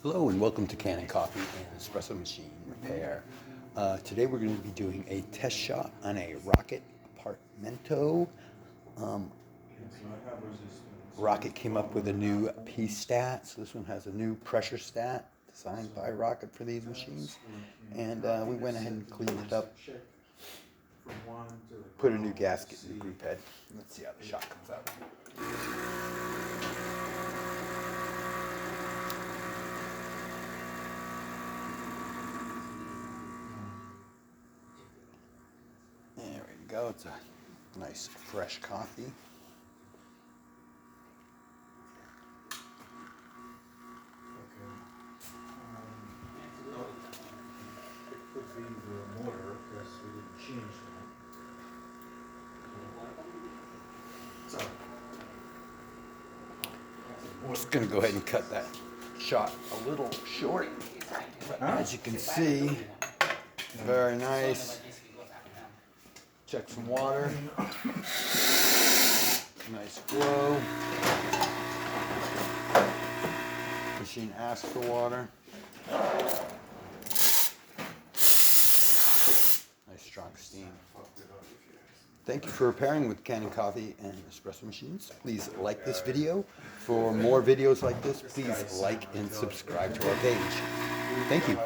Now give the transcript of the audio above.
Hello and welcome to Kanen Coffee and Espresso Machine Repair. Today we're going to be doing a test shot on a Rocket Appartmento. Rocket came up with a new P-stat, so this one has a new pressure stat designed by Rocket for these machines. And we went ahead and cleaned it up, put a new gasket in the group head. Let's see how the shot comes out. There we go. It's a nice fresh coffee. It could be the motor because we didn't change that. I'm just going to go ahead and cut that shot a little short. As you can see, very nice. Check some water. Nice flow. Machine asks for water. Nice strong steam. Thank you for repairing with Kanen Coffee and Espresso Machines. Please like this video. For more videos like this, please like and subscribe to our page. Thank you.